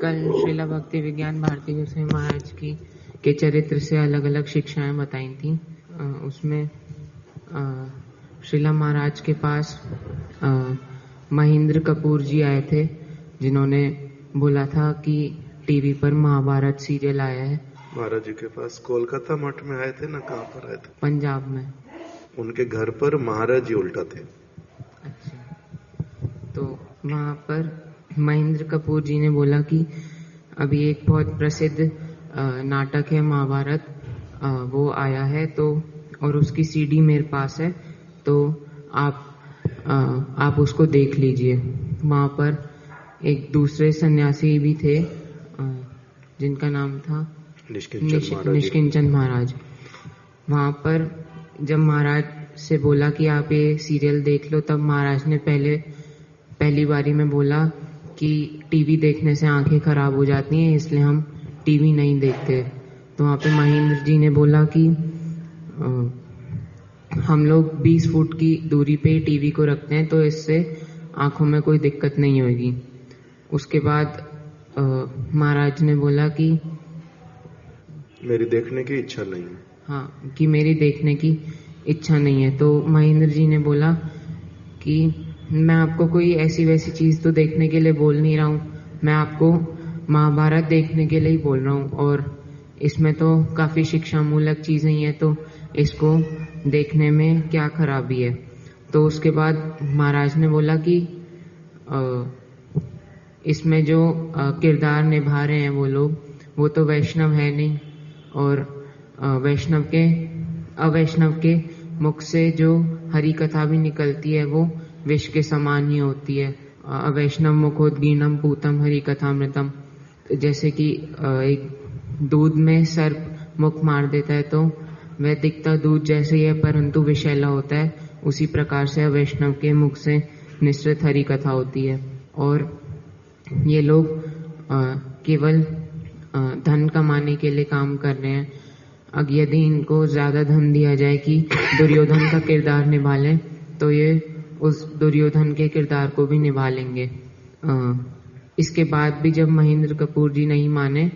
कल श्रीला भक्ति विज्ञान भारती गोस्वामी महाराज की के चरित्र से अलग अलग शिक्षाएं बताई थी। उसमें श्रीला महाराज के पास महेंद्र कपूर जी आए थे, जिन्होंने बोला था कि टीवी पर महाभारत सीरियल आया है। महाराज जी के पास कोलकाता मठ में आए थे ना, कहाँ पर आए थे? पंजाब में। उनके घर पर महाराज जी उल्टा थे। अच्छा, तो वहाँ पर महेंद्र कपूर जी ने बोला कि अभी एक बहुत प्रसिद्ध नाटक है महाभारत, वो आया है, तो और उसकी सीडी मेरे पास है, तो आप उसको देख लीजिए। वहाँ पर एक दूसरे सन्यासी भी थे, जिनका नाम था निष्किंचन महाराज। वहाँ पर जब महाराज से बोला कि आप ये सीरियल देख लो, तब महाराज ने पहली बारी में बोला कि टीवी देखने से आंखें खराब हो जाती हैं, इसलिए हम टीवी नहीं देखते। तो वहाँ पे महेंद्र जी ने बोला कि हम लोग 20 फुट की दूरी पे टीवी को रखते हैं, तो इससे आंखों में कोई दिक्कत नहीं होगी। उसके बाद महाराज ने बोला कि मेरी देखने की इच्छा नहीं है। हाँ, कि मेरी देखने की इच्छा नहीं है। तो महेंद्र जी ने बोला कि मैं आपको कोई ऐसी वैसी चीज तो देखने के लिए बोल नहीं रहा हूँ, मैं आपको महाभारत देखने के लिए ही बोल रहा हूँ, और इसमें तो काफी शिक्षा मूलक चीजें ही हैं, तो इसको देखने में क्या खराबी है। तो उसके बाद महाराज ने बोला कि इसमें जो किरदार निभा रहे हैं वो लोग, वो तो वैष्णव है नहीं, और अवैष्णव के मुख से जो हरि कथा भी निकलती है वो विष के समान ही होती है। अवैष्णव मुखोद्गीर्णम पूतम हरि कथामृतम। जैसे कि एक दूध में सर्प मुख मार देता है तो वह दिखता दूध जैसे ही है, परंतु विषैला होता है। उसी प्रकार से अवैष्णव के मुख से निश्चित हरि कथा होती है। और ये लोग केवल धन कमाने के लिए काम कर रहे हैं। अब यदि इनको ज्यादा धन दिया जाए कि दुर्योधन का किरदार निभा लें, तो ये उस दुर्योधन के किरदार को भी निभा लेंगे। इसके बाद भी जब महेंद्र कपूर जी नहीं माने,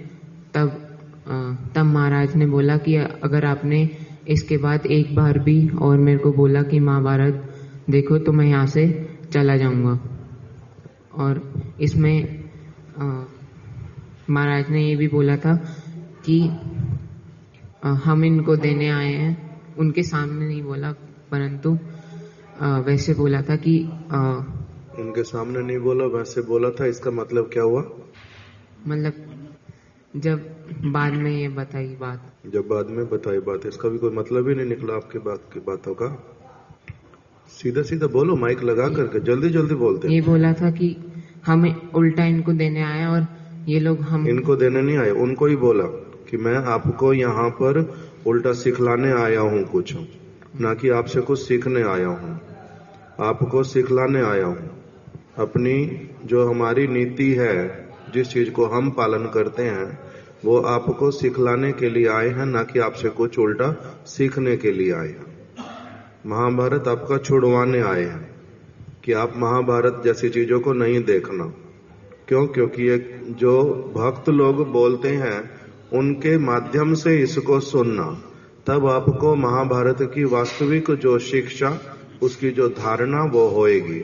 तब महाराज ने बोला कि अगर आपने इसके बाद एक बार भी और मेरे को बोला कि महाभारत देखो, तो मैं यहाँ से चला जाऊंगा। और इसमें महाराज ने ये भी बोला था कि हम इनको देने आए हैं। उनके सामने नहीं बोला, परंतु वैसे बोला था कि उनके सामने नहीं बोला, वैसे बोला था। इसका मतलब क्या हुआ? मतलब जब बाद में ये बताई बात, जब बाद में बताई बात, इसका भी कोई मतलब ही नहीं निकला आपके बातों का। सीधा सीधा बोलो, माइक लगा करके जल्दी जल्दी बोलते। ये बोला था कि हम उल्टा इनको देने आए, और ये लोग हम इनको देने नहीं आए, उनको ही बोला कि मैं आपको यहाँ पर उल्टा सिखलाने आया हूँ कुछ, ना कि आपसे कुछ सीखने आया हूँ, आपको सिखलाने आया हूँ। अपनी जो हमारी नीति है, जिस चीज को हम पालन करते हैं, वो आपको सिखलाने के लिए आए हैं, ना कि आपसे कुछ उल्टा सीखने के लिए आए हैं। महाभारत आपका छुड़वाने आए हैं कि आप महाभारत जैसी चीजों को नहीं देखना। क्यों? क्योंकि ये जो भक्त लोग बोलते हैं, उनके माध्यम से इसको सुनना, तब आपको महाभारत की वास्तविक जो शिक्षा, उसकी जो धारणा वो होएगी।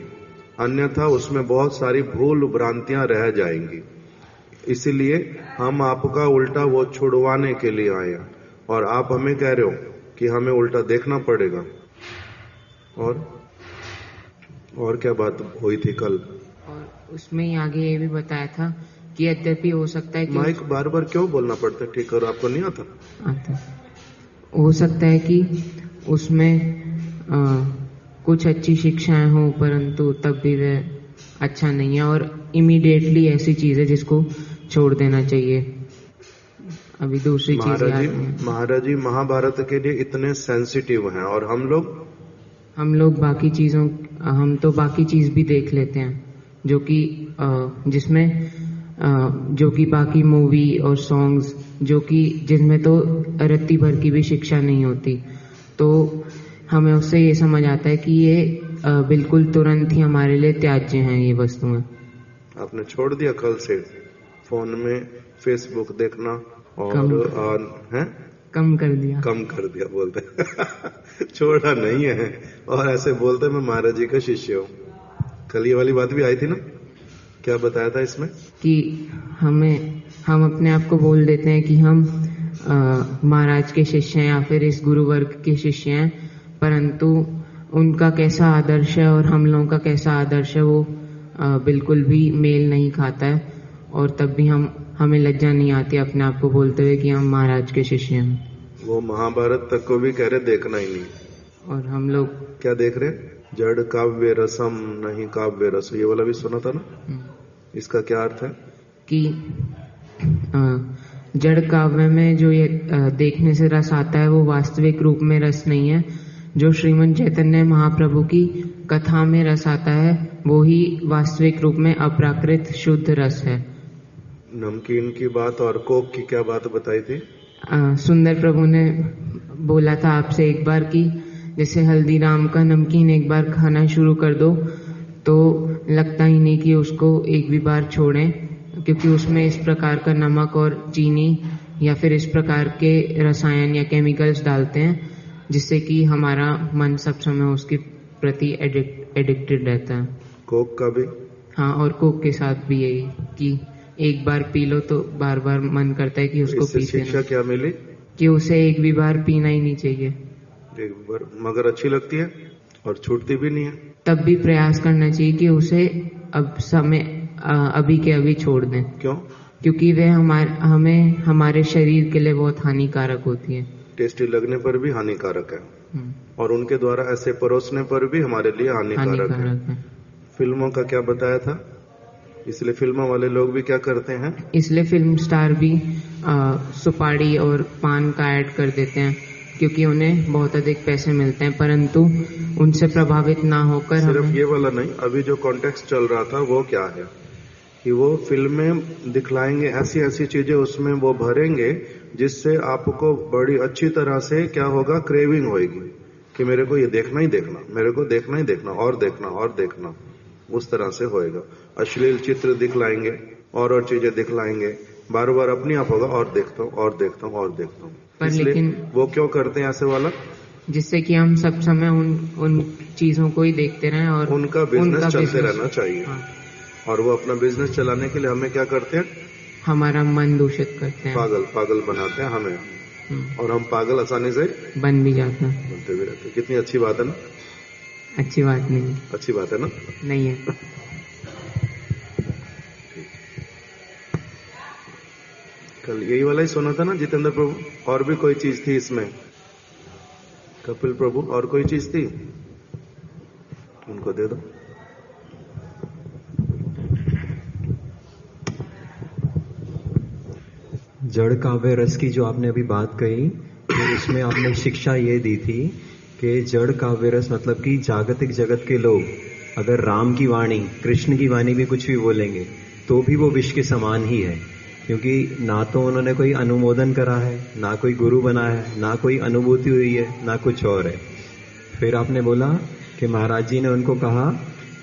अन्यथा उसमें बहुत सारी भूल भ्रांतियां रह जाएंगी। इसीलिए हम आपका उल्टा वो छुड़वाने के लिए आए हैं, और आप हमें कह रहे हो कि हमें उल्टा देखना पड़ेगा। और क्या बात हुई थी कल? और उसमें ही आगे ये भी बताया था कि यद्यपि हो सकता है कि माइक बार बार क्यों बोलना पड़ता है? ठीक है, आपको नहीं आता? हो सकता है कि उसमें कुछ अच्छी शिक्षाएं हो, परंतु तब भी वह अच्छा नहीं है, और इमीडिएटली ऐसी चीज है जिसको छोड़ देना चाहिए। अभी दूसरी चीज महाराज जी महाभारत के लिए इतने सेंसिटिव हैं, और हम लोग बाकी चीजों, हम तो बाकी चीज भी देख लेते हैं, जो कि जो कि बाकी मूवी और सॉन्ग्स, जो कि जिनमें तो रत्ती भर की भी शिक्षा नहीं होती, तो हमें उससे ये समझ आता है कि ये बिल्कुल तुरंत ही हमारे लिए त्याज्य हैं ये वस्तुएं। आपने छोड़ दिया कल से फोन में फेसबुक देखना है कम कर दिया बोलते छोड़ा नहीं है। और ऐसे बोलते मैं महाराज जी का शिष्य हूँ। कल ये वाली बात भी आई थी ना, क्या बताया था इसमें कि हम अपने आप को बोल देते हैं कि हम महाराज के शिष्य हैं या फिर इस गुरु वर्ग के शिष्य हैं, परंतु उनका कैसा आदर्श है और हम लोगों का कैसा आदर्श है वो बिल्कुल भी मेल नहीं खाता है। और तब भी हमें लज्जा नहीं आती अपने आप को बोलते हुए कि हम महाराज के शिष्य हैं। वो महाभारत तक को भी कह रहे देखना ही नहीं, और हम लोग क्या देख रहे, जड़ काव्य रसम नहीं काव्य रस, ये वाला भी सुना था ना। इसका क्या अर्थ है कि जड़ काव्य में जो ये देखने से रस आता है वो वास्तविक रूप में रस नहीं है। जो श्रीमन चैतन्य महाप्रभु की कथा में रस आता है वो ही वास्तविक रूप में अप्राकृत शुद्ध रस है। नमकीन की बात और कोक की क्या बात बताई थी? सुंदर प्रभु ने बोला था आपसे एक बार कि जैसे हल्दीराम का नमकीन एक बार खाना शुरू कर दो तो लगता ही नहीं कि उसको एक भी बार छोड़ें, क्योंकि उसमें इस प्रकार का नमक और चीनी या फिर इस प्रकार के रसायन या केमिकल्स डालते हैं जिससे कि हमारा मन सब समय उसके प्रति एडिक्टेड रहता है। कोक का भी? हाँ, और कोक के साथ भी यही कि एक बार पी लो तो बार बार मन करता है कि उसको पीते। शिक्षा क्या मिली? कि उसे एक भी बार पीना ही नहीं चाहिए। एक बार मगर अच्छी लगती है और छूटती भी नहीं है। तब भी प्रयास करना चाहिए कि उसे अभी के अभी छोड़ दें। क्यों? क्योंकि वे हमारे शरीर के लिए बहुत हानिकारक होती है। टेस्टी लगने पर भी हानिकारक है और उनके द्वारा ऐसे परोसने पर भी हमारे लिए हानिकारक है। फिल्मों का क्या बताया था? इसलिए फिल्मों वाले लोग भी क्या करते हैं, इसलिए फिल्म स्टार भी सुपारी और पान का ऐड कर देते हैं क्योंकि उन्हें बहुत अधिक पैसे मिलते हैं, परंतु उनसे प्रभावित ना होकर सिर्फ ये वाला नहीं, अभी जो कॉन्टेक्स्ट चल रहा था वो क्या है कि वो फिल्में दिखलाएंगे, ऐसी ऐसी चीजें उसमें वो भरेंगे जिससे आपको बड़ी अच्छी तरह से क्या होगा, क्रेविंग होगी कि मेरे को ये देखना ही देखना, मेरे को देखना ही देखना और देखना और देखना, उस तरह से होएगा। अश्लील चित्र दिखलाएंगे और चीजें दिखलाएंगे, बार बार अपने आप होगा और देखता हूँ और देखता हूँ और देखता हूँ। लेकिन वो क्यों करते हैं ऐसे वाला? जिससे कि हम सब समय उन चीजों को ही देखते रहें और उनका बिजनेस चलते रहना चाहिए। हाँ। और वो अपना बिजनेस चलाने के लिए हमें क्या करते हैं, हमारा मन दूषित करते हैं, पागल बनाते हैं हमें, और हम पागल आसानी से बन भी जाते हैं, बनते भी रहते हैं। कितनी अच्छी बात है ना? अच्छी बात नहीं, अच्छी बात है ना? नहीं है। कल यही वाला ही सुना था ना जितेंद्र प्रभु, और भी कोई चीज थी इसमें? कपिल प्रभु और कोई चीज थी? उनको दे दो। जड़ काव्य रस की जो आपने अभी बात कही, तो उसमें आपने शिक्षा ये दी थी कि जड़ काव्य रस मतलब कि जागतिक जगत के लोग अगर राम की वाणी, कृष्ण की वाणी भी कुछ भी बोलेंगे तो भी वो विष के समान ही है, क्योंकि ना तो उन्होंने कोई अनुमोदन करा है, ना कोई गुरु बना है, ना कोई अनुभूति हुई है, ना कुछ और है। फिर आपने बोला कि महाराज जी ने उनको कहा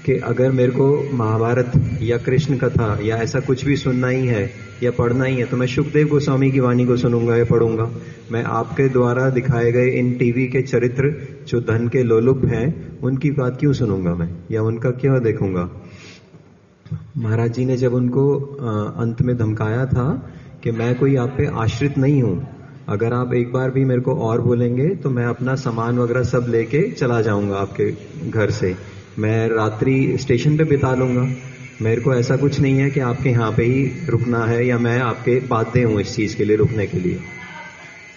कि अगर मेरे को महाभारत या कृष्ण कथा या ऐसा कुछ भी सुनना ही है या पढ़ना ही है तो मैं सुखदेव गोस्वामी की वाणी को सुनूंगा या पढ़ूंगा। मैं आपके द्वारा दिखाए गए इन टीवी के चरित्र जो धन के लोलुप हैं उनकी बात क्यों सुनूंगा मैं, या उनका क्यों देखूंगा। महाराज जी ने जब उनको अंत में धमकाया था कि मैं कोई आप पे आश्रित नहीं हूं, अगर आप एक बार भी मेरे को और बोलेंगे तो मैं अपना सामान वगैरह सब लेके चला जाऊंगा आपके घर से, मैं रात्रि स्टेशन पे बिता लूंगा, मेरे को ऐसा कुछ नहीं है कि आपके यहाँ पे ही रुकना है या मैं आपके बाध्य हूँ इस चीज के लिए रुकने के लिए।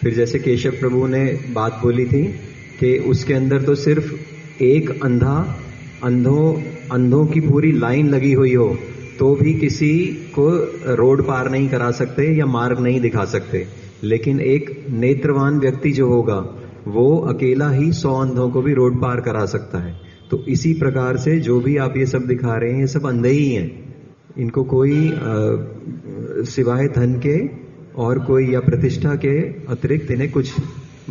फिर जैसे केशव प्रभु ने बात बोली थी कि उसके अंदर तो सिर्फ एक अंधों की पूरी लाइन लगी हुई हो तो भी किसी को रोड पार नहीं करा सकते या मार्ग नहीं दिखा सकते, लेकिन एक नेत्रवान व्यक्ति जो होगा वो अकेला ही 100 अंधों को भी रोड पार करा सकता है। तो इसी प्रकार से जो भी आप ये सब दिखा रहे हैं ये सब अंधे ही हैं, इनको कोई सिवाय धन के और कोई या प्रतिष्ठा के अतिरिक्त इन्हें कुछ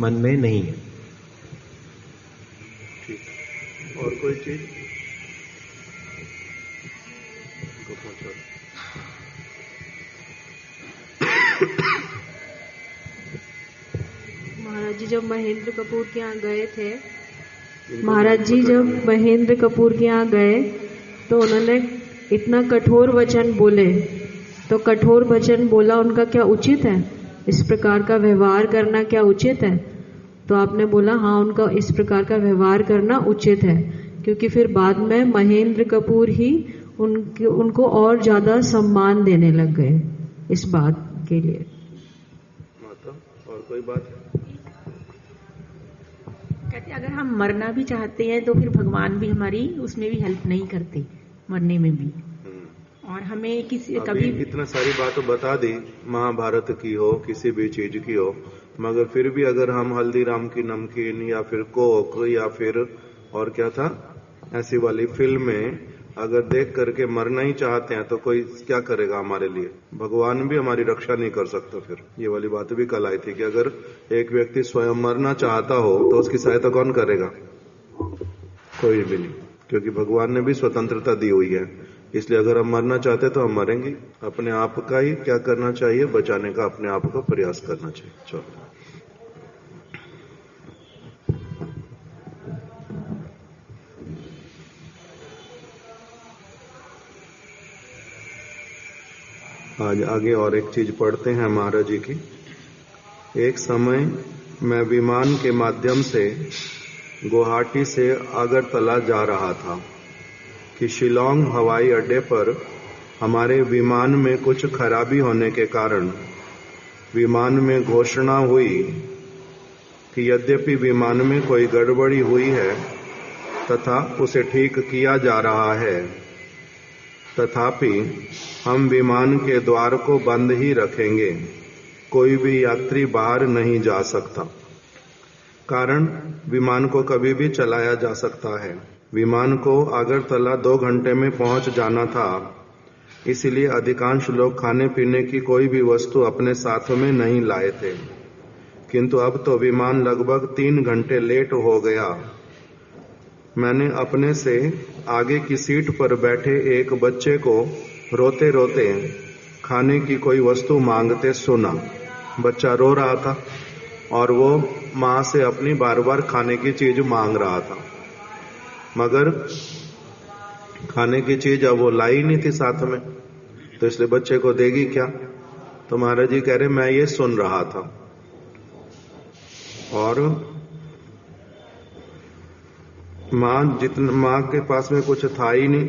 मन में नहीं है। और कोई चीज? महाराज जी जब महेंद्र कपूर के यहाँ गए थे, महाराज जी जब महेंद्र कपूर के यहाँ गए तो उन्होंने इतना कठोर वचन बोले, तो कठोर वचन बोला उनका क्या उचित है? इस प्रकार का व्यवहार करना क्या उचित है? तो आपने बोला हाँ, उनका इस प्रकार का व्यवहार करना उचित है, क्योंकि फिर बाद में महेंद्र कपूर ही उनको और ज्यादा सम्मान देने लग गए इस बात के लिए। माता और कोई बात? कहते अगर हम मरना भी चाहते हैं तो फिर भगवान भी हमारी उसमें भी हेल्प नहीं करते, मरने में भी। और हमें किसी कभी इतना सारी बात बता दी, महाभारत की हो किसी भी चीज की हो, मगर फिर भी अगर हम हल्दीराम की नमकीन या फिर कोक या फिर और क्या था ऐसी वाली फिल्में अगर देख करके मरना ही चाहते हैं तो कोई क्या करेगा हमारे लिए? भगवान भी हमारी रक्षा नहीं कर सकता। फिर ये वाली बात भी कल आई थी कि अगर एक व्यक्ति स्वयं मरना चाहता हो तो उसकी सहायता कौन करेगा? कोई भी नहीं, क्योंकि भगवान ने भी स्वतंत्रता दी हुई है। इसलिए अगर हम मरना चाहते तो हम मरेंगे। अपने आप का ही क्या करना चाहिए? बचाने का अपने आप का प्रयास करना चाहिए। चलो आज आगे और एक चीज पढ़ते हैं महाराज जी की। एक समय मैं विमान के माध्यम से गुवाहाटी से अगरतला जा रहा था कि शिलोंग हवाई अड्डे पर हमारे विमान में कुछ खराबी होने के कारण विमान में घोषणा हुई कि यद्यपि विमान में कोई गड़बड़ी हुई है तथा उसे ठीक किया जा रहा है, तथापि हम विमान के द्वार को बंद ही रखेंगे, कोई भी यात्री बाहर नहीं जा सकता। कारण विमान को कभी भी चलाया जा सकता है। विमान को अगरतला 2 घंटे में पहुंच जाना था, इसलिए अधिकांश लोग खाने पीने की कोई भी वस्तु अपने साथ में नहीं लाए थे। किंतु अब तो विमान लगभग 3 घंटे लेट हो गया। मैंने अपने से आगे की सीट पर बैठे एक बच्चे को रोते रोते खाने की कोई वस्तु मांगते सुना। बच्चा रो रहा था और वो माँ से अपनी बार बार खाने की चीज मांग रहा था, मगर खाने की चीज अब वो लाई नहीं थी साथ में, तो इसलिए बच्चे को देगी क्या? तो महाराज जी कह रहे मैं ये सुन रहा था और माँ के पास में कुछ था ही नहीं।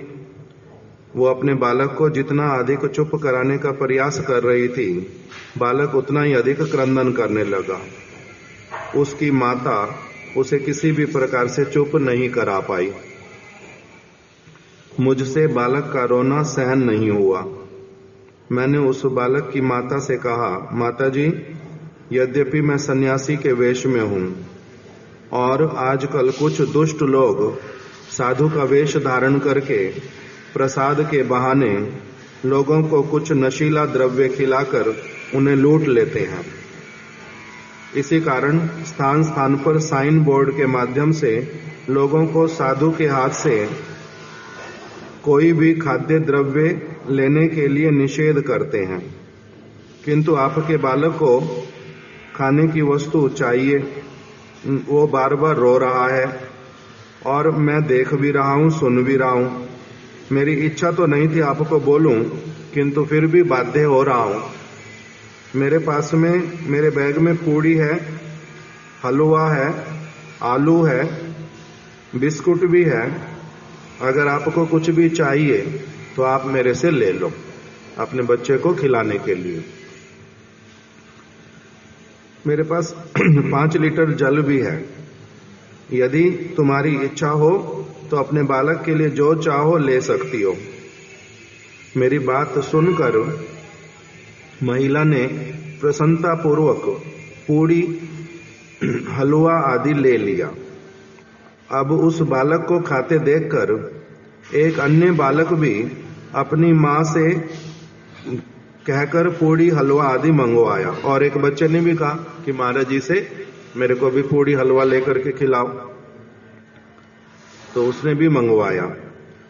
वो अपने बालक को जितना अधिक चुप कराने का प्रयास कर रही थी, बालक उतना ही अधिक क्रंदन करने लगा। उसकी माता उसे किसी भी प्रकार से चुप नहीं करा पाई। मुझसे बालक का रोना सहन नहीं हुआ। मैंने उस बालक की माता से कहा, माता जी, यद्यपि मैं सन्यासी के वेश में हूँ और आजकल कुछ दुष्ट लोग साधु का वेश धारण करके प्रसाद के बहाने लोगों को कुछ नशीला द्रव्य खिलाकर उन्हें लूट लेते हैं। इसी कारण स्थान स्थान पर साइन बोर्ड के माध्यम से लोगों को साधु के हाथ से कोई भी खाद्य द्रव्य लेने के लिए निषेध करते हैं। किंतु आपके बालक को खाने की वस्तु चाहिए, वो बार बार रो रहा है और मैं देख भी रहा हूँ, सुन भी रहा हूँ। मेरी इच्छा तो नहीं थी आपको बोलूं, किंतु फिर भी बाध्य हो रहा हूँ। मेरे पास में मेरे बैग में पूड़ी है, हलवा है, आलू है, बिस्कुट भी है। अगर आपको कुछ भी चाहिए तो आप मेरे से ले लो अपने बच्चे को खिलाने के लिए। मेरे पास 5 लीटर जल भी है। यदि तुम्हारी इच्छा हो तो अपने बालक के लिए जो चाहो ले सकती हो। मेरी बात सुनकर महिला ने प्रसन्नता पूर्वक पूड़ी, हलवा आदि ले लिया। अब उस बालक को खाते देखकर एक अन्य बालक भी अपनी माँ से कहकर पूड़ी, हलवा आदि मंगवाया और एक बच्चे ने भी कहा कि महाराज जी से मेरे को भी पूड़ी, हलवा लेकर के खिलाओ, तो उसने भी मंगवाया।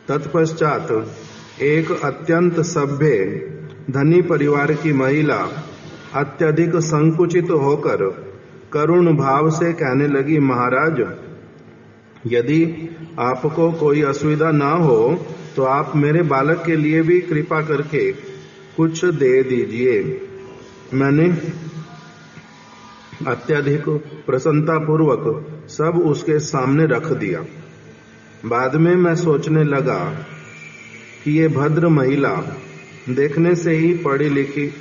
तत्पश्चात एक अत्यंत सभ्य धनी परिवार की महिला अत्यधिक संकुचित होकर करुण भाव से कहने लगी, महाराज, यदि आपको कोई असुविधा ना हो तो आप मेरे बालक के लिए भी कृपा करके कुछ दे दीजिए। मैंने अत्यधिक प्रसन्नता पूर्वक सब उसके सामने रख दिया। बाद में मैं सोचने लगा कि ये भद्र महिला देखने से ही पढ़ी लिखी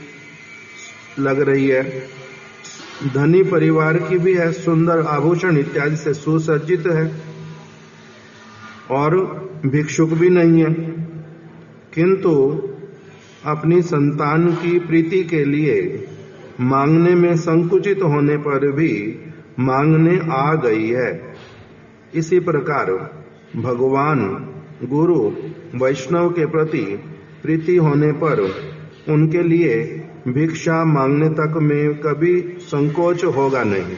लग रही है, धनी परिवार की भी है, सुंदर आभूषण इत्यादि से सुसज्जित है और भिक्षुक भी नहीं है, किंतु अपनी संतान की प्रीति के लिए मांगने में संकुचित होने पर भी मांगने आ गई है। इसी प्रकार भगवान, गुरु, वैष्णव के प्रति प्रीति होने पर उनके लिए भिक्षा मांगने तक में कभी संकोच होगा नहीं।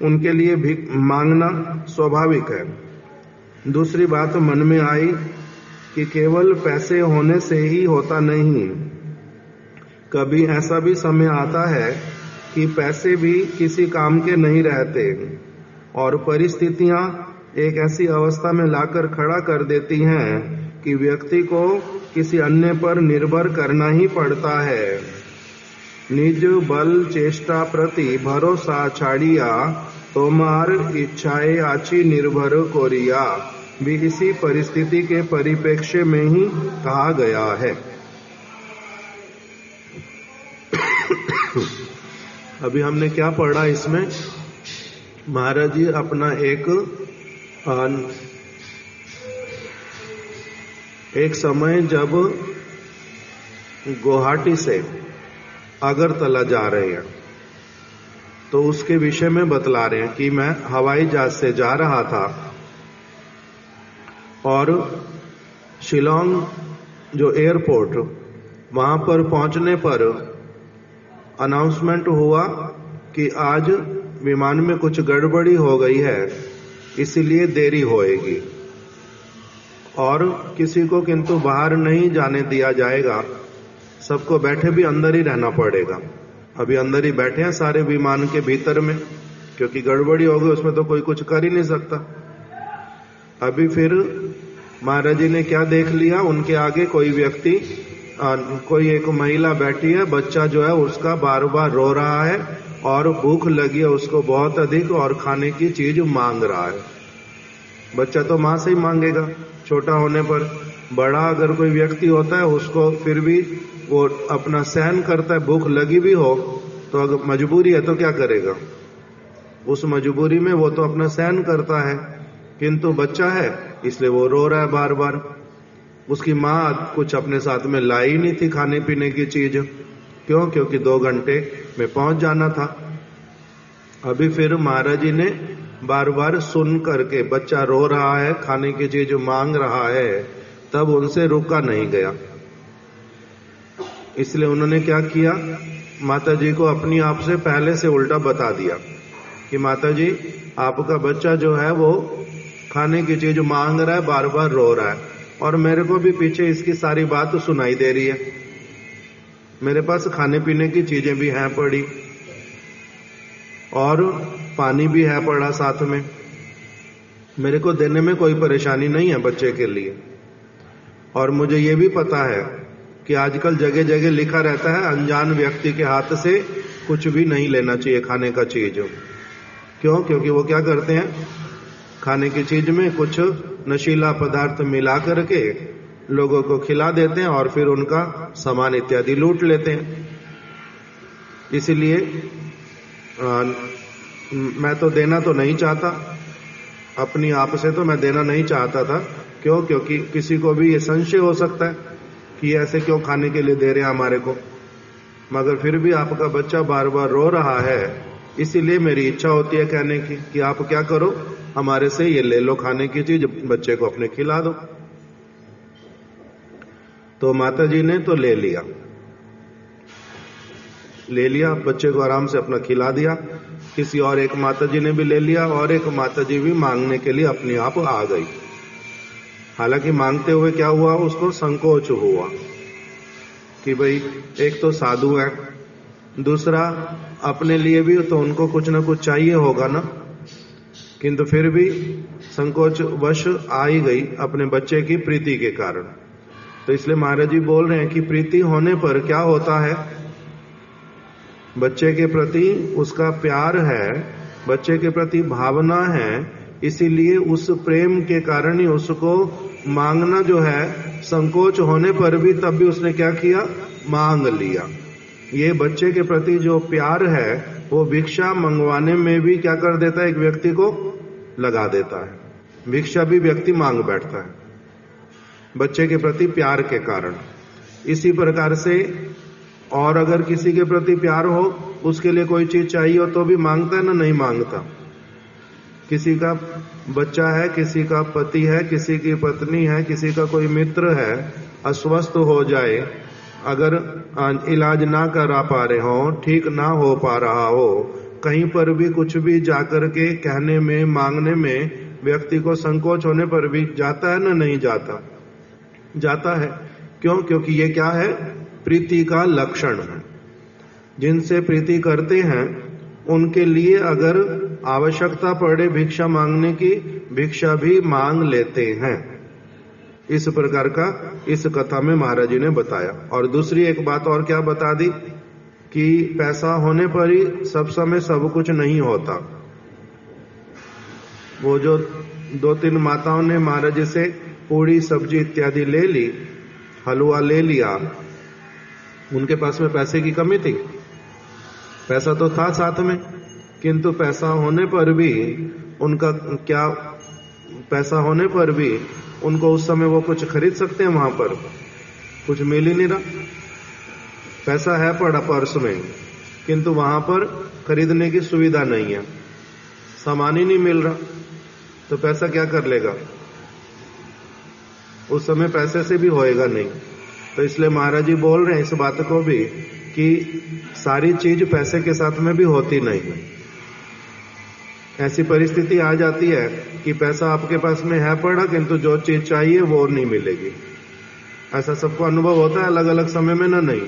उनके लिए मांगना स्वाभाविक है। दूसरी बात मन में आई कि केवल पैसे होने से ही होता नहीं, कभी ऐसा भी समय आता है कि पैसे भी किसी काम के नहीं रहते और परिस्थितियां एक ऐसी अवस्था में लाकर खड़ा कर देती हैं कि व्यक्ति को किसी अन्य पर निर्भर करना ही पड़ता है। निज बल चेष्टा प्रति भरोसा छाड़िया, तोमार इच्छाएं आची निर्भर कोरिया भी इसी परिस्थिति के परिप्रेक्ष्य में ही कहा गया है। अभी हमने क्या पढ़ा इसमें? महाराज जी अपना एक समय जब गुवाहाटी से अगरतला जा रहे हैं तो उसके विषय में बतला रहे हैं कि मैं हवाई जहाज से जा रहा था और शिलोंग जो एयरपोर्ट, वहां पर पहुंचने पर अनाउंसमेंट हुआ कि आज विमान में कुछ गड़बड़ी हो गई है, इसलिए देरी होएगी और किसी को किंतु बाहर नहीं जाने दिया जाएगा, सबको बैठे भी अंदर ही रहना पड़ेगा। अभी अंदर ही बैठे हैं सारे विमान के भीतर में, क्योंकि गड़बड़ी हो गई उसमें तो कोई कुछ कर ही नहीं सकता। अभी फिर महाराज जी ने क्या देख लिया, उनके आगे कोई व्यक्ति, कोई एक महिला बैठी है, बच्चा जो है उसका बार बार रो रहा है और भूख लगी है उसको बहुत अधिक और खाने की चीज मांग रहा है। बच्चा तो माँ से ही मांगेगा छोटा होने पर, बड़ा अगर कोई व्यक्ति होता है उसको फिर भी वो अपना सहन करता है, भूख लगी भी हो तो अगर मजबूरी है तो क्या करेगा, उस मजबूरी में वो तो अपना सहन करता है, किंतु बच्चा है इसलिए वो रो रहा है बार बार। उसकी माँ कुछ अपने साथ में लाई नहीं थी खाने पीने की चीज, क्यों? क्योंकि 2 घंटे में पहुंच जाना था। अभी फिर महाराज जी ने बार बार सुन करके, बच्चा रो रहा है, खाने की चीज मांग रहा है, तब उनसे रुका नहीं गया। इसलिए उन्होंने क्या किया, माता जी को अपनी आप से पहले से उल्टा बता दिया कि माता जी आपका बच्चा जो है वो खाने की चीज मांग रहा है, बार बार रो रहा है और मेरे को भी पीछे इसकी सारी बात सुनाई दे रही है, मेरे पास खाने पीने की चीजें भी हैं पड़ी और पानी भी है पड़ा साथ में, मेरे को देने में कोई परेशानी नहीं है बच्चे के लिए। और मुझे ये भी पता है कि आजकल जगह जगह लिखा रहता है अनजान व्यक्ति के हाथ से कुछ भी नहीं लेना चाहिए खाने का चीज। क्यों? क्योंकि वो क्या करते हैं, खाने की चीज में कुछ नशीला पदार्थ मिला करके लोगों को खिला देते हैं और फिर उनका सामान इत्यादि लूट लेते हैं। इसीलिए मैं तो देना तो नहीं चाहता, अपनी आप से तो मैं देना नहीं चाहता था। क्यों? क्योंकि किसी को भी ये संशय हो सकता है कि ऐसे क्यों खाने के लिए दे रहे हैं हमारे को, मगर फिर भी आपका बच्चा बार बार रो रहा है, इसीलिए मेरी इच्छा होती है कहने की कि आप क्या करो, हमारे से ये ले लो खाने की चीज, बच्चे को अपने खिला दो। तो माता जी ने तो ले लिया, बच्चे को आराम से अपना खिला दिया। किसी और एक माता जी ने भी ले लिया और एक माता जी भी मांगने के लिए अपने आप आ गई। हालांकि मांगते हुए क्या हुआ, उसको संकोच हुआ कि भाई एक तो साधु है, दूसरा अपने लिए भी तो उनको कुछ ना कुछ चाहिए होगा ना, किंतु फिर भी संकोच वश आ ही गई अपने बच्चे की प्रीति के कारण। तो इसलिए महाराज जी बोल रहे हैं कि प्रीति होने पर क्या होता है, बच्चे के प्रति उसका प्यार है, बच्चे के प्रति भावना है, इसीलिए उस प्रेम के कारण ही उसको मांगना जो है, संकोच होने पर भी तब भी उसने क्या किया, मांग लिया। ये बच्चे के प्रति जो प्यार है वो भिक्षा मंगवाने में भी क्या कर देता है, एक व्यक्ति को लगा देता है। भिक्षा भी व्यक्ति मांग बैठता है बच्चे के प्रति प्यार के कारण। इसी प्रकार से और अगर किसी के प्रति प्यार हो, उसके लिए कोई चीज चाहिए हो तो भी मांगता है ना, नहीं मांगता। किसी का बच्चा है, किसी का पति है, किसी की पत्नी है, किसी का कोई मित्र है, अस्वस्थ हो जाए, अगर इलाज ना करा पा रहे हो, ठीक ना हो पा रहा हो, कहीं पर भी कुछ भी जाकर के कहने में, मांगने में व्यक्ति को संकोच होने पर भी जाता है ना, नहीं जाता, जाता है। क्यों? क्योंकि ये क्या है, प्रीति का लक्षण है। जिनसे प्रीति करते हैं उनके लिए अगर आवश्यकता पड़े भिक्षा मांगने की, भिक्षा भी मांग लेते हैं। इस प्रकार का इस कथा में महाराज जी ने बताया। और दूसरी एक बात और क्या बता दी कि पैसा होने पर ही सब समय सब कुछ नहीं होता। वो जो 2-3 माताओं ने महाराज जी से पूड़ी सब्जी इत्यादि ले ली, हलवा ले लिया, उनके पास में पैसे की कमी थी, पैसा तो था साथ में, किंतु पैसा होने पर भी उनका क्या, पैसा होने पर भी उनको उस समय वो कुछ खरीद सकते हैं, वहां पर कुछ मिल ही नहीं रहा। पैसा है पड़ा पर्स में, किंतु वहां पर खरीदने की सुविधा नहीं है, सामान ही नहीं मिल रहा, तो पैसा क्या कर लेगा, उस समय पैसे से भी होएगा नहीं। तो इसलिए महाराज जी बोल रहे हैं इस बात को भी कि सारी चीज पैसे के साथ में भी होती नहीं है। ऐसी परिस्थिति आ जाती है कि पैसा आपके पास में है पड़ा, किंतु जो चीज चाहिए वो नहीं मिलेगी। ऐसा सबको अनुभव होता है अलग अलग समय में ना, नहीं,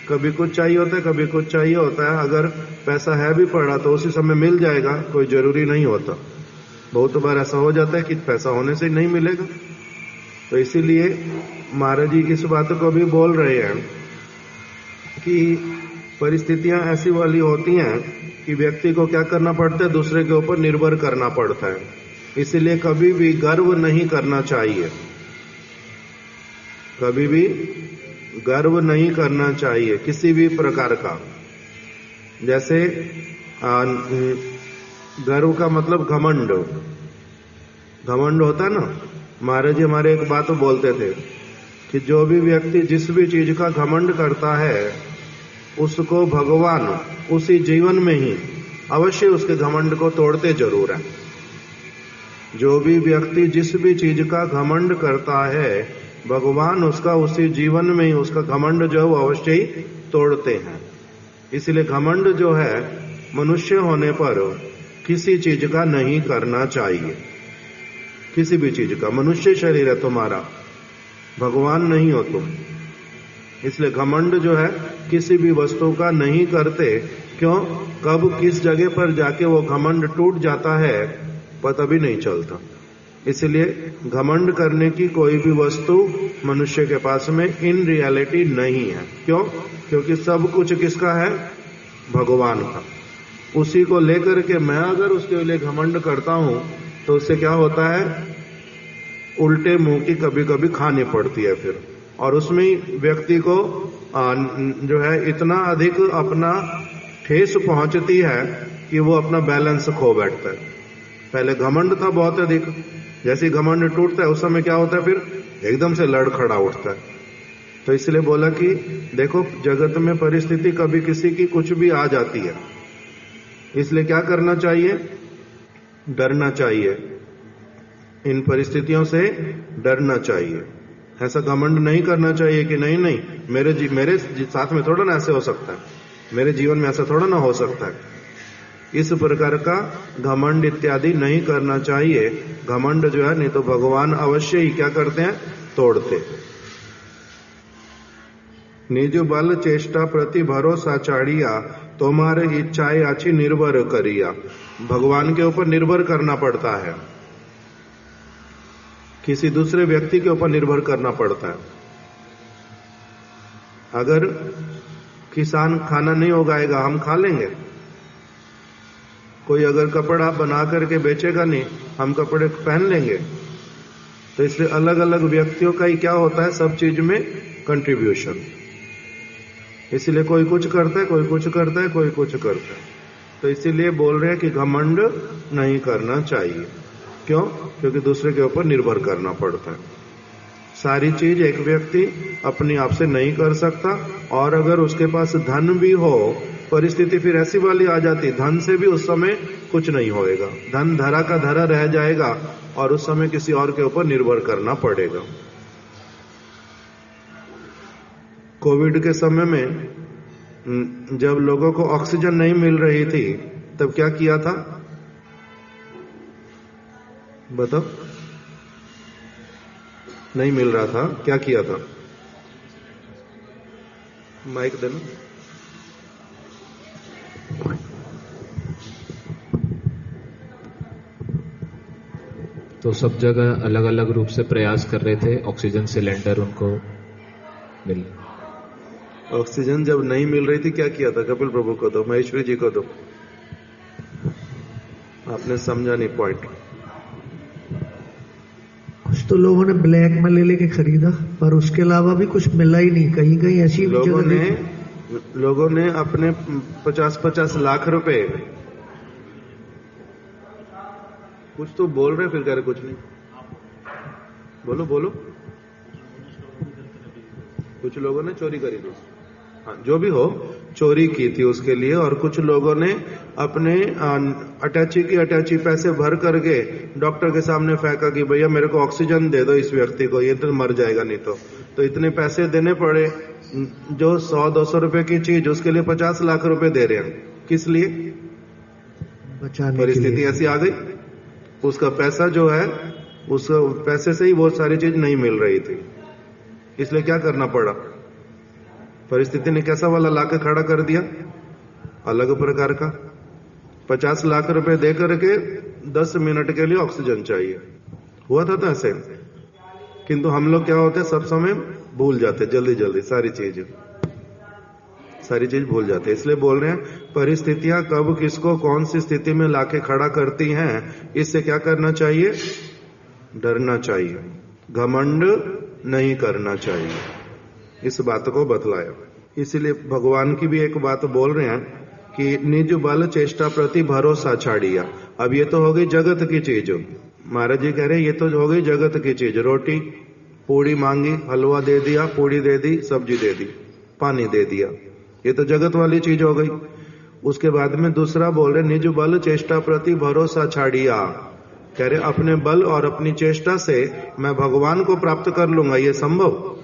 कभी कुछ चाहिए होता है, कभी कुछ चाहिए होता है। अगर पैसा है भी पड़ा तो उसी समय मिल जाएगा, कोई जरूरी नहीं होता। बहुत बार ऐसा हो जाता है कि पैसा होने से नहीं मिलेगा। तो इसीलिए महाराज जी इस बात को भी बोल रहे हैं कि परिस्थितियां ऐसी वाली होती हैं कि व्यक्ति को क्या करना पड़ता है, दूसरे के ऊपर निर्भर करना पड़ता है। इसीलिए कभी भी गर्व नहीं करना चाहिए, कभी भी गर्व नहीं करना चाहिए किसी भी प्रकार का। जैसे गर्व का मतलब घमंड, घमंड होता है ना। महाराज जी हमारे एक बात बोलते थे कि जो भी व्यक्ति जिस भी चीज का घमंड करता है उसको भगवान उसी जीवन में ही अवश्य उसके घमंड को तोड़ते जरूर है। जो भी व्यक्ति जिस भी चीज का घमंड करता है, भगवान उसका उसी जीवन में ही उसका घमंड जो है वो अवश्य ही तोड़ते हैं। इसलिए घमंड जो है मनुष्य होने पर किसी चीज का नहीं करना चाहिए, किसी भी चीज का। मनुष्य शरीर है तुम्हारा, भगवान नहीं हो तुम। इसलिए घमंड जो है किसी भी वस्तु का नहीं करते। क्यों? कब किस जगह पर जाके वो घमंड टूट जाता है पता भी नहीं चलता। इसलिए घमंड करने की कोई भी वस्तु मनुष्य के पास में इन रियलिटी नहीं है। क्यों? क्योंकि सब कुछ किसका है? भगवान का। उसी को लेकर के मैं अगर उसके लिए घमंड करता हूं तो उससे क्या होता है, उल्टे मुंह की कभी कभी खानी पड़ती है फिर। और उसमें व्यक्ति को जो है इतना अधिक अपना ठेस पहुंचती है कि वो अपना बैलेंस खो बैठता है। पहले घमंड था बहुत अधिक, जैसे घमंड टूटता है उस समय क्या होता है, फिर एकदम से लड़खड़ा उठता है। तो इसलिए बोला कि देखो जगत में परिस्थिति कभी किसी की कुछ भी आ जाती है, इसलिए क्या करना चाहिए, डरना चाहिए, इन परिस्थितियों से डरना चाहिए। ऐसा घमंड नहीं करना चाहिए कि नहीं नहीं मेरे साथ में थोड़ा ना ऐसे हो सकता है, मेरे जीवन में ऐसा थोड़ा ना हो सकता है। इस प्रकार का घमंड इत्यादि नहीं करना चाहिए। घमंड जो है नहीं तो भगवान अवश्य ही क्या करते हैं, तोड़ते। निज बल चेष्टा प्रति भरोसा चाड़िया, तुम्हारे इच्छाएं अच्छी निर्भर करिया। भगवान के ऊपर निर्भर करना पड़ता है, किसी दूसरे व्यक्ति के ऊपर निर्भर करना पड़ता है। अगर किसान खाना नहीं उगाएगा, हम खा लेंगे। कोई अगर कपड़ा बना करके बेचेगा नहीं, हम कपड़े पहन लेंगे। तो इसलिए अलग अलग व्यक्तियों का ही क्या होता है, सब चीज में कंट्रीब्यूशन। इसलिए कोई कुछ करता है, कोई कुछ करता है, कोई कुछ करता है। तो इसीलिए बोल रहे हैं कि घमंड नहीं करना चाहिए। क्यों? क्योंकि दूसरे के ऊपर निर्भर करना पड़ता है। सारी चीज एक व्यक्ति अपने आप से नहीं कर सकता, और अगर उसके पास धन भी हो, परिस्थिति फिर ऐसी वाली आ जाती, धन से भी उस समय कुछ नहीं होएगा। धन धरा का धरा रह जाएगा और उस समय किसी और के ऊपर निर्भर करना पड़ेगा। कोविड के समय में जब लोगों को ऑक्सीजन नहीं मिल रही थी, तब क्या किया था बताओ? नहीं मिल रहा था, क्या किया था? माइक देना। तो सब जगह अलग अलग रूप से प्रयास कर रहे थे ऑक्सीजन सिलेंडर उनको मिल। ऑक्सीजन जब नहीं मिल रही थी, क्या किया था? कपिल प्रभु को दो, महेश्वरी जी को दो। आपने समझा नहीं पॉइंट। कुछ तो लोगों ने ब्लैक में ले लेके खरीदा, पर उसके अलावा भी कुछ मिला ही नहीं। कहीं कहीं ऐसी लोगों ने अपने 50-50 लाख रुपए, कुछ तो बोल रहे फिर कह रहे कुछ नहीं। बोलो बोलो। कुछ लोगों ने चोरी करी थी, हाँ जो भी हो, चोरी की थी उसके लिए। और कुछ लोगों ने अपने अटैची की अटैची पैसे भर करके डॉक्टर के सामने फेंका कि भैया मेरे को ऑक्सीजन दे दो इस व्यक्ति को, ये तो मर जाएगा नहीं तो इतने पैसे देने पड़े। जो 100-200 रुपए की चीज, उसके लिए 50 लाख रुपए दे रहे हैं। किस लिए? परिस्थिति ऐसी आ गई, उसका पैसा जो है, उस पैसे से ही वो सारी चीज नहीं मिल रही थी। इसलिए क्या करना पड़ा? परिस्थिति ने कैसा वाला लाके खड़ा कर दिया, अलग प्रकार का। 50 लाख रुपए दे करके 10 मिनट के लिए ऑक्सीजन चाहिए। हुआ था तो ऐसे। किंतु हम लोग क्या होते हैं, सब समय भूल जाते, जल्दी जल्दी सारी चीज भूल जाते। इसलिए बोल रहे हैं परिस्थितियां कब किसको कौन सी स्थिति में लाके खड़ा करती हैं, इससे क्या करना चाहिए? डरना चाहिए, घमंड नहीं करना चाहिए। इस बात को बतलाया। इसलिए भगवान की भी एक बात बोल रहे हैं कि निज बल चेष्टा प्रति भरोसा छाड़िया। अब ये तो हो गई जगत की चीज। महाराज जी कह रहे ये तो हो गई जगत की चीज। रोटी पूड़ी मांगी, हलवा दे दिया, पूड़ी दे दी, सब्जी दे दी, पानी दे दिया, ये तो जगत वाली चीज हो गई। उसके बाद में दूसरा बोल रहे निज बल चेष्टा प्रति भरोसा छाड़िया। कह रहे अपने बल और अपनी चेष्टा से मैं भगवान को प्राप्त कर लूंगा, ये संभव?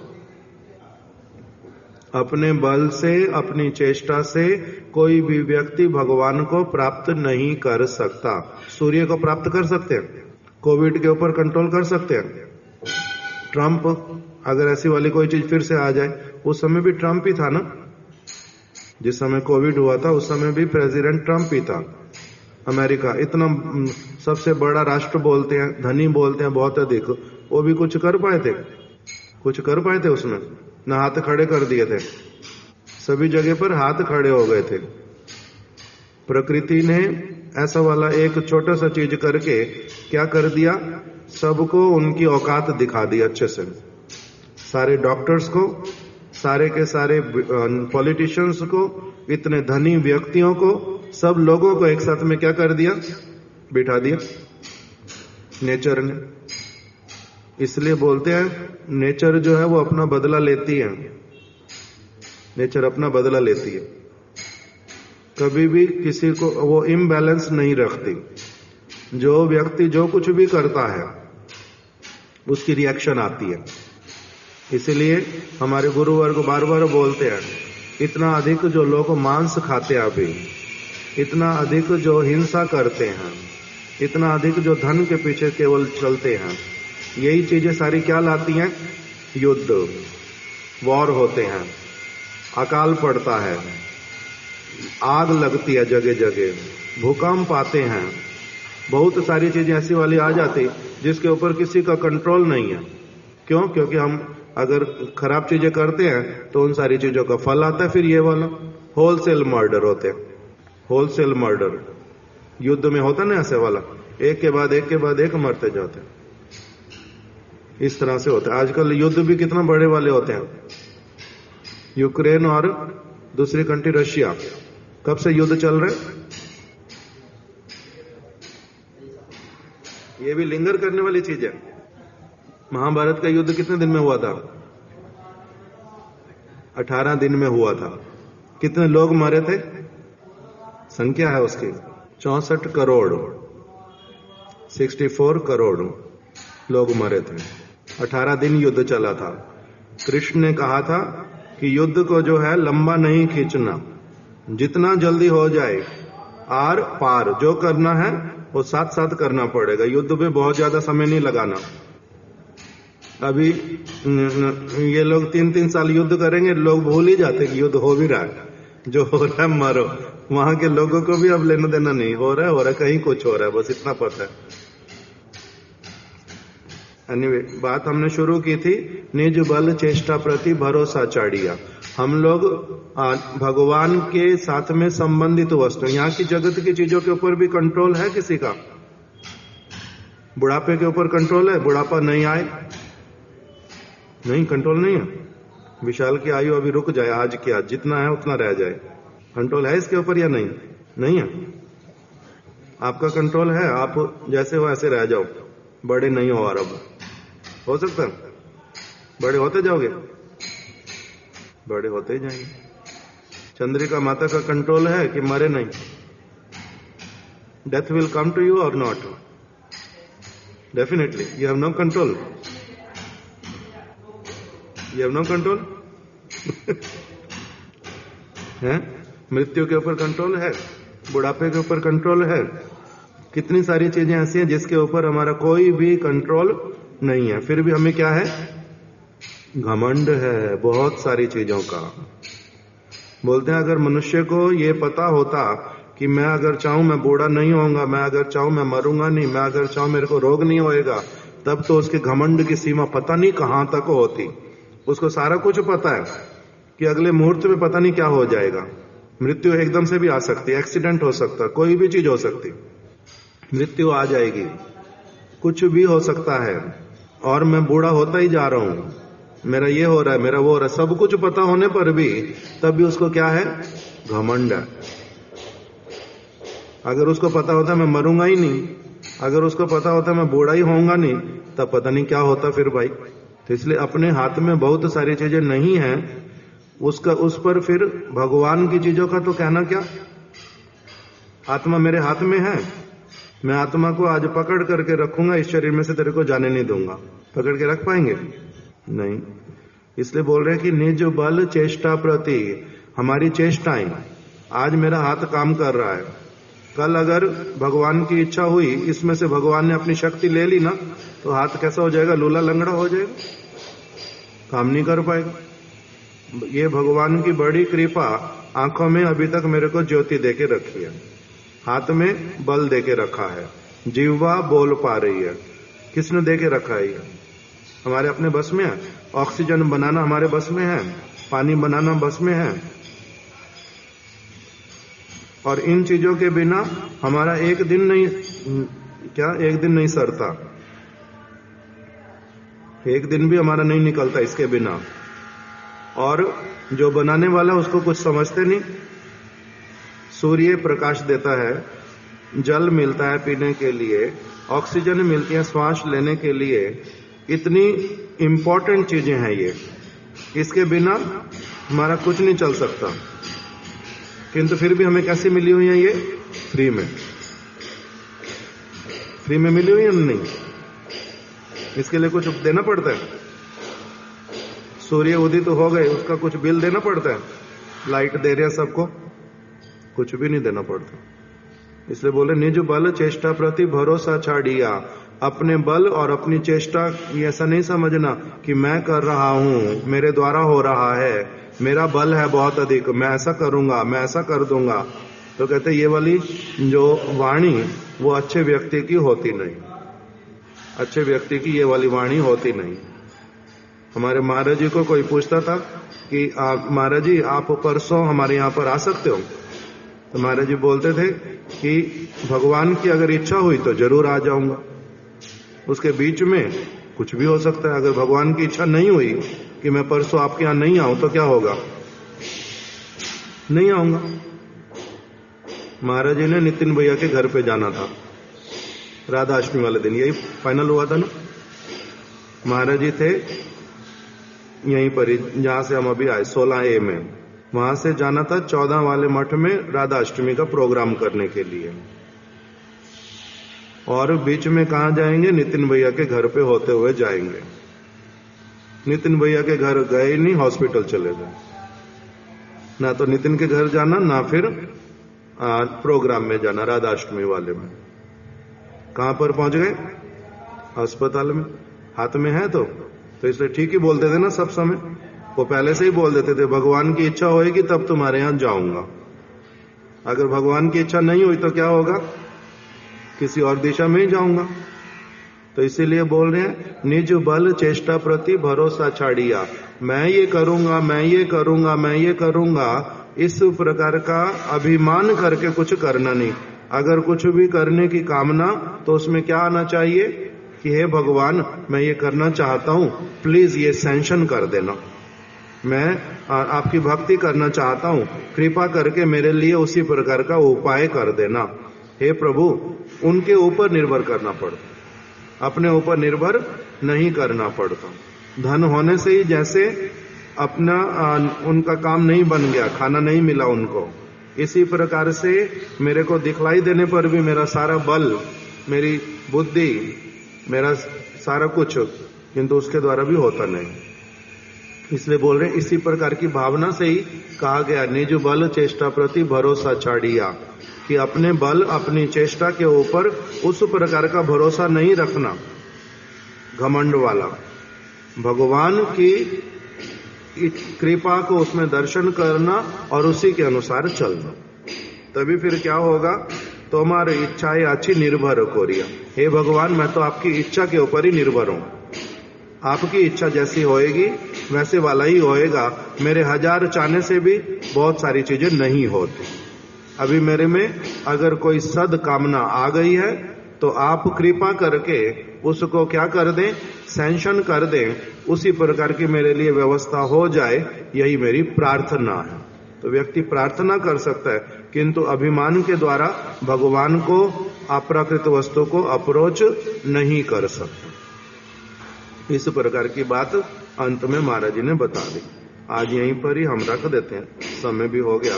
अपने बल से, अपनी चेष्टा से कोई भी व्यक्ति भगवान को प्राप्त नहीं कर सकता। सूर्य को प्राप्त कर सकते हैं, कोविड के ऊपर कंट्रोल कर सकते हैं। ट्रंप, अगर ऐसी वाली कोई चीज फिर से आ जाए, उस समय भी ट्रंप ही था ना। जिस समय कोविड हुआ था उस समय भी प्रेसिडेंट ट्रंप ही था। अमेरिका इतना सबसे बड़ा राष्ट्र बोलते हैं, धनी बोलते हैं बहुत अधिक, वो भी कुछ कर पाए थे? कुछ कर पाए थे उसमें? न हाथ खड़े कर दिए थे, सभी जगह पर हाथ खड़े हो गए थे। प्रकृति ने ऐसा वाला एक छोटा सा चीज करके क्या कर दिया, सबको उनकी औकात दिखा दी अच्छे से। सारे डॉक्टर्स को, सारे के सारे पॉलिटिशियंस को, इतने धनी व्यक्तियों को, सब लोगों को एक साथ में क्या कर दिया, बिठा दिया नेचर ने। इसलिए बोलते हैं नेचर जो है वो अपना बदला लेती है। नेचर अपना बदला लेती है, कभी भी किसी को वो इम्बैलेंस नहीं रखती। जो व्यक्ति जो कुछ भी करता है उसकी रिएक्शन आती है। इसीलिए हमारे गुरुवर्ग बार बार बोलते हैं, इतना अधिक जो लोग मांस खाते हैं अभी, इतना अधिक जो हिंसा करते हैं, इतना अधिक जो धन के पीछे केवल चलते हैं, यही चीजें सारी क्या लाती हैं? युद्ध, वॉर होते हैं। अकाल पड़ता है, आग लगती है जगह जगह, भूकंप आते हैं, बहुत सारी चीजें ऐसी वाली आ जाती जिसके ऊपर किसी का कंट्रोल नहीं है। क्यों? क्योंकि हम अगर खराब चीजें करते हैं तो उन सारी चीजों का फल आता है। फिर ये वाला होलसेल मर्डर होते हैं, होलसेल मर्डर युद्ध में होता ना ऐसे वाला, एक के बाद एक मरते जाते हैं। इस तरह से होता है। आजकल युद्ध भी कितना बड़े वाले होते हैं। यूक्रेन और दूसरी कंट्री रशिया, कब से युद्ध चल रहे? ये भी लिंगर करने वाली चीज है। महाभारत का युद्ध कितने दिन में हुआ था? 18 दिन में हुआ था। कितने लोग मरे थे? संख्या है उसकी 64 करोड़, 64 करोड़ लोग मरे थे। 18 दिन युद्ध चला था। कृष्ण ने कहा था कि युद्ध को जो है लंबा नहीं खींचना, जितना जल्दी हो जाए, आर पार जो करना है वो साथ साथ करना पड़ेगा। युद्ध में बहुत ज्यादा समय नहीं लगाना। अभी ये लोग 3-3 साल युद्ध करेंगे, लोग भूल ही जाते कि युद्ध हो भी रहा है। जो हो रहा है मरो, वहां के लोगों को भी अब लेना देना नहीं, हो रहा है कहीं कुछ हो रहा है, बस इतना पता है। एनीवे, बात हमने शुरू की थी निज बल चेष्टा प्रति भरोसा चाड़िया। हम लोग भगवान के साथ में संबंधित वस्तु, यहाँ की जगत की चीजों के ऊपर भी कंट्रोल है किसी का? बुढ़ापे के ऊपर कंट्रोल है? बुढ़ापा नहीं आए, नहीं, कंट्रोल नहीं है। विशाल की आयु अभी रुक जाए, आज की आज जितना है उतना रह जाए, कंट्रोल है इसके ऊपर या नहीं? नहीं है। आपका कंट्रोल है, आप जैसे हो ऐसे रह जाओ, बड़े नहीं हो। और अब हो सकता है बड़े होते जाओगे, बड़े होते ही जाएंगे। चंद्रिका माता का कंट्रोल है कि मरे नहीं? Death will come to you और not? Definitely you have no control, you have no control. है, मृत्यु के ऊपर कंट्रोल है, बुढ़ापे के ऊपर कंट्रोल है। कितनी सारी चीजें ऐसी हैं जिसके ऊपर हमारा कोई भी कंट्रोल नहीं है। फिर भी हमें क्या है? घमंड है बहुत सारी चीजों का। बोलते हैं अगर मनुष्य को ये पता होता कि मैं अगर चाहूं मैं बूढ़ा नहीं होऊंगा, मैं अगर चाहूं मैं मरूंगा नहीं, मैं अगर चाहूं मेरे को रोग नहीं होएगा, तब तो उसके घमंड की सीमा पता नहीं कहां तक होती। उसको सारा कुछ पता है कि अगले मुहूर्त में पता नहीं क्या हो जाएगा। मृत्यु एकदम से भी आ सकती है, एक्सीडेंट हो सकता है, कोई भी चीज हो सकती, मृत्यु आ जाएगी, कुछ भी हो सकता है। और मैं बूढ़ा होता ही जा रहा हूं, मेरा ये हो रहा है, मेरा वो हो रहा है, सब कुछ पता होने पर भी तब भी उसको क्या है? घमंड है। अगर उसको पता होता मैं मरूंगा ही नहीं, अगर उसको पता होता मैं बूढ़ा ही होऊंगा नहीं, तब पता नहीं क्या होता फिर भाई। तो इसलिए अपने हाथ में बहुत सारी चीजें नहीं है, उस पर फिर भगवान की चीजों का तो कहना क्या? आत्मा मेरे हाथ में है, मैं आत्मा को आज पकड़ करके रखूंगा, इस शरीर में से तेरे को जाने नहीं दूंगा। पकड़ के रख पाएंगे? नहीं। इसलिए बोल रहे हैं कि निज बल चेष्टा प्रति, हमारी चेष्टाएं, आज मेरा हाथ काम कर रहा है, कल अगर भगवान की इच्छा हुई, इसमें से भगवान ने अपनी शक्ति ले ली ना, तो हाथ कैसा हो जाएगा? लूला लंगड़ा हो जाएगा, काम नहीं कर पाएगा। ये भगवान की बड़ी कृपा, आंखों में अभी तक मेरे को ज्योति देके रखी है, हाथ में बल देके रखा है, जीवा बोल पा रही है। किसने देके रखा है? ये हमारे अपने बस में है। ऑक्सीजन बनाना हमारे बस में है, पानी बनाना बस में है। और इन चीजों के बिना हमारा एक दिन नहीं सरता, एक दिन भी हमारा नहीं निकलता इसके बिना। और जो बनाने वाला उसको कुछ समझते नहीं। सूर्य प्रकाश देता है, जल मिलता है पीने के लिए, ऑक्सीजन मिलती है श्वास लेने के लिए, इतनी इंपॉर्टेंट चीजें हैं ये, इसके बिना हमारा कुछ नहीं चल सकता। किंतु फिर भी हमें कैसे मिली हुई है ये? फ्री में, फ्री में मिली हुई है नहीं, इसके लिए कुछ देना पड़ता है। सूर्य उदित हो गए, उसका कुछ बिल देना पड़ता है? लाइट दे रहे हैं सबको, कुछ भी नहीं देना पड़ता। इसलिए बोले निज बल चेष्टा प्रति भरोसा छाड़िया। अपने बल और अपनी चेष्टा, ऐसा नहीं समझना कि मैं कर रहा हूं, मेरे द्वारा हो रहा है, मेरा बल है बहुत अधिक, मैं ऐसा करूंगा, मैं ऐसा कर दूंगा, तो कहते ये वाली जो वाणी वो अच्छे व्यक्ति की होती नहीं, अच्छे व्यक्ति की ये वाली वाणी होती नहीं। हमारे महाराज जी को कोई पूछता था कि महाराज जी आप परसों हमारे यहाँ पर आ सकते हो, तो महाराज जी बोलते थे कि भगवान की अगर इच्छा हुई तो जरूर आ जाऊंगा। उसके बीच में कुछ भी हो सकता है। अगर भगवान की इच्छा नहीं हुई कि मैं परसों आपके यहाँ नहीं आऊं तो क्या होगा, नहीं आऊंगा। महाराज जी ने नितिन भैया के घर पे जाना था राधा अष्टमी वाले दिन, यही फाइनल हुआ था ना। महाराज जी थे यहीं पर ही जहां से हम अभी आए 16A में, वहां से जाना था 14 वाले मठ में राधा अष्टमी का प्रोग्राम करने के लिए, और बीच में कहां जाएंगे, नितिन भैया के घर पे होते हुए जाएंगे। नितिन भैया के घर गए नहीं, हॉस्पिटल चले गए। ना तो नितिन के घर जाना, ना फिर प्रोग्राम में जाना राधा अष्टमी वाले में। कहां पर पहुंच गए, अस्पताल में। हाथ में है तो इसलिए ठीक ही बोल देते ना सब समय। वो पहले से ही बोल देते थे भगवान की इच्छा होएगी तब तुम्हारे यहां जाऊंगा। अगर भगवान की इच्छा नहीं हुई तो क्या होगा, किसी और दिशा में ही जाऊंगा। तो इसीलिए बोल रहे हैं निज बल चेष्टा प्रति भरोसा छाड़िया। मैं ये करूंगा, मैं ये करूंगा, मैं ये करूंगा, इस प्रकार का अभिमान करके कुछ करना नहीं। अगर कुछ भी करने की कामना तो उसमें क्या आना चाहिए कि हे भगवान मैं ये करना चाहता हूं, प्लीज ये सैंक्शन कर देना। मैं आपकी भक्ति करना चाहता हूं, कृपा करके मेरे लिए उसी प्रकार का उपाय कर देना। हे प्रभु, उनके ऊपर निर्भर करना पड़ता, अपने ऊपर निर्भर नहीं करना पड़ता। धन होने से ही जैसे अपना उनका काम नहीं बन गया, खाना नहीं मिला उनको, इसी प्रकार से मेरे को दिखलाई देने पर भी मेरा सारा बल, मेरी बुद्धि, मेरा सारा कुछ, किंतु उसके द्वारा भी होता नहीं। इसलिए बोल रहे हैं इसी प्रकार की भावना से ही कहा गया निज बल चेष्टा प्रति भरोसा छाड़िया, कि अपने बल अपनी चेष्टा के ऊपर उस प्रकार का भरोसा नहीं रखना घमंड वाला। भगवान की कृपा को उसमें दर्शन करना और उसी के अनुसार चलना, तभी फिर क्या होगा, तुम्हारी इच्छाएं अच्छी निर्भर कोरिया। हे भगवान मैं तो आपकी इच्छा के ऊपर ही निर्भर हूं, आपकी इच्छा जैसी होएगी वैसे वाला ही होएगा। मेरे हजार चाहने से भी बहुत सारी चीजें नहीं होती। अभी मेरे में अगर कोई सद कामना आ गई है तो आप कृपा करके उसको क्या कर दें, सैंक्शन कर दें, उसी प्रकार की मेरे लिए व्यवस्था हो जाए, यही मेरी प्रार्थना है। तो व्यक्ति प्रार्थना कर सकता है, किंतु अभिमान के द्वारा भगवान को, अप्राकृत वस्तु को अप्रोच नहीं कर सकता। इस प्रकार की बात अंत में महाराज जी ने बता दी। आज यहीं पर ही हम रख देते हैं, समय भी हो गया,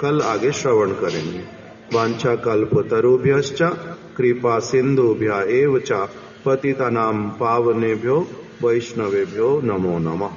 कल आगे श्रवण करेंगे। वांछा कल्पतरुभ्यश्च कृपा सिंधुभ्य एव च पतितानां पावनेभ्यो वैष्णवेभ्यो नमो नमः।